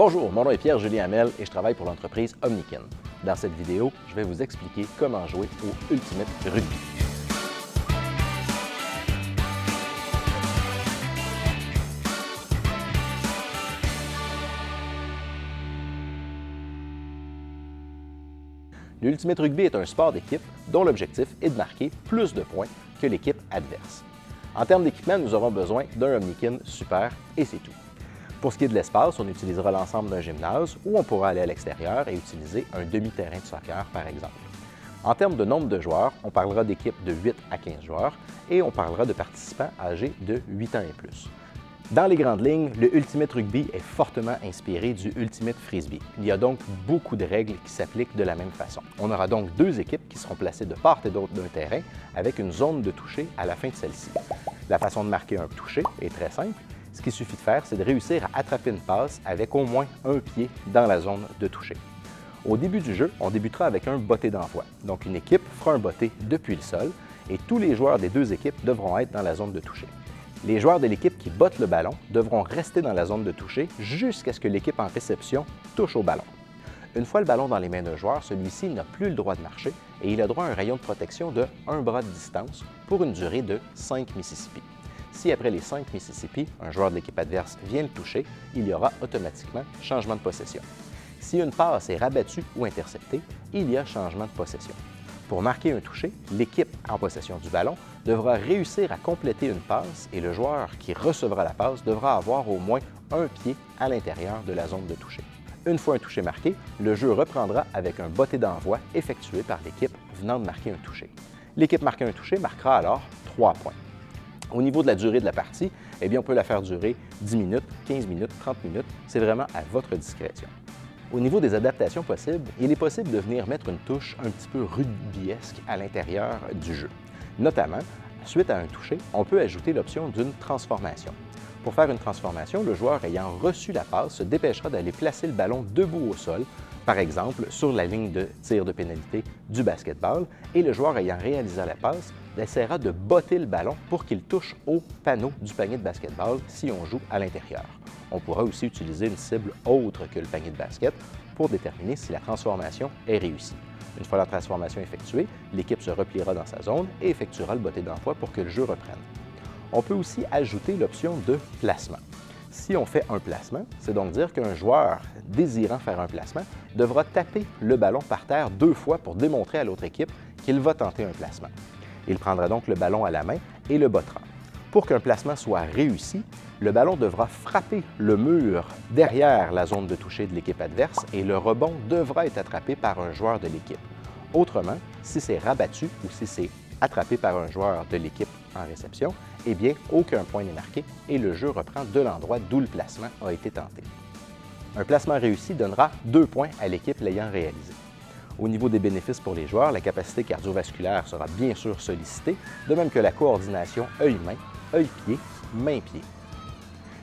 Bonjour, mon nom est Pierre-Julien Hamel et je travaille pour l'entreprise Omnikin. Dans cette vidéo, je vais vous expliquer comment jouer au Ultimate Rugby. L'Ultimate Rugby est un sport d'équipe dont l'objectif est de marquer plus de points que l'équipe adverse. En termes d'équipement, nous aurons besoin d'un Omnikin Super et c'est tout. Pour ce qui est de l'espace, on utilisera l'ensemble d'un gymnase ou on pourra aller à l'extérieur et utiliser un demi-terrain de soccer, par exemple. En termes de nombre de joueurs, on parlera d'équipes de 8 à 15 joueurs et on parlera de participants âgés de 8 ans et plus. Dans les grandes lignes, le Ultimate Rugby est fortement inspiré du Ultimate Frisbee. Il y a donc beaucoup de règles qui s'appliquent de la même façon. On aura donc deux équipes qui seront placées de part et d'autre d'un terrain avec une zone de toucher à la fin de celle-ci. La façon de marquer un toucher est très simple. Ce qu'il suffit de faire, c'est de réussir à attraper une passe avec au moins un pied dans la zone de toucher. Au début du jeu, on débutera avec un botté d'envoi. Donc une équipe fera un botté depuis le sol et tous les joueurs des deux équipes devront être dans la zone de toucher. Les joueurs de l'équipe qui bottent le ballon devront rester dans la zone de toucher jusqu'à ce que l'équipe en réception touche au ballon. Une fois le ballon dans les mains d'un joueur, celui-ci n'a plus le droit de marcher et il a droit à un rayon de protection de 1 bras de distance pour une durée de 5 Mississippi. Si après les 5 Mississippi, un joueur de l'équipe adverse vient le toucher, il y aura automatiquement changement de possession. Si une passe est rabattue ou interceptée, il y a changement de possession. Pour marquer un toucher, l'équipe en possession du ballon devra réussir à compléter une passe et le joueur qui recevra la passe devra avoir au moins un pied à l'intérieur de la zone de toucher. Une fois un toucher marqué, le jeu reprendra avec un botté d'envoi effectué par l'équipe venant de marquer un toucher. L'équipe marquant un toucher marquera alors 3 points. Au niveau de la durée de la partie, on peut la faire durer 10 minutes, 15 minutes, 30 minutes. C'est vraiment à votre discrétion. Au niveau des adaptations possibles, il est possible de venir mettre une touche un petit peu rugbyesque à l'intérieur du jeu. Notamment, suite à un toucher, on peut ajouter l'option d'une transformation. Pour faire une transformation, le joueur ayant reçu la passe se dépêchera d'aller placer le ballon debout au sol, par exemple sur la ligne de tir de pénalité du basketball, et le joueur ayant réalisé la passe essaiera de botter le ballon pour qu'il touche au panneau du panier de basketball si on joue à l'intérieur. On pourra aussi utiliser une cible autre que le panier de basket pour déterminer si la transformation est réussie. Une fois la transformation effectuée, l'équipe se repliera dans sa zone et effectuera le botté d'envoi pour que le jeu reprenne. On peut aussi ajouter l'option de placement. Si on fait un placement, c'est donc dire qu'un joueur désirant faire un placement devra taper le ballon par terre 2 fois pour démontrer à l'autre équipe qu'il va tenter un placement. Il prendra donc le ballon à la main et le bottera. Pour qu'un placement soit réussi, le ballon devra frapper le mur derrière la zone de toucher de l'équipe adverse et le rebond devra être attrapé par un joueur de l'équipe. Autrement, si c'est rabattu ou si c'est attrapé par un joueur de l'équipe en réception, aucun point n'est marqué et le jeu reprend de l'endroit d'où le placement a été tenté. Un placement réussi donnera 2 points à l'équipe l'ayant réalisé. Au niveau des bénéfices pour les joueurs, la capacité cardiovasculaire sera bien sûr sollicitée, de même que la coordination œil-main, œil-pied, main-pied.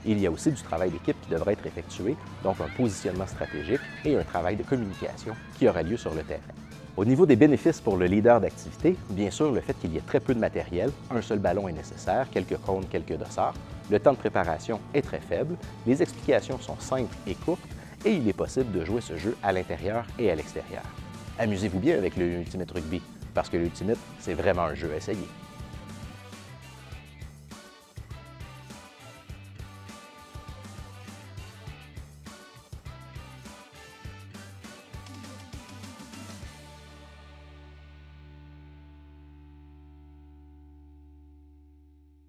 Il y a aussi du travail d'équipe qui devra être effectué, donc un positionnement stratégique et un travail de communication qui aura lieu sur le terrain. Au niveau des bénéfices pour le leader d'activité, bien sûr, le fait qu'il y ait très peu de matériel, un seul ballon est nécessaire, quelques cônes, quelques dossards, le temps de préparation est très faible, les explications sont simples et courtes et il est possible de jouer ce jeu à l'intérieur et à l'extérieur. Amusez-vous bien avec le Ultimate Rugby, parce que l'Ultimate, c'est vraiment un jeu à essayer.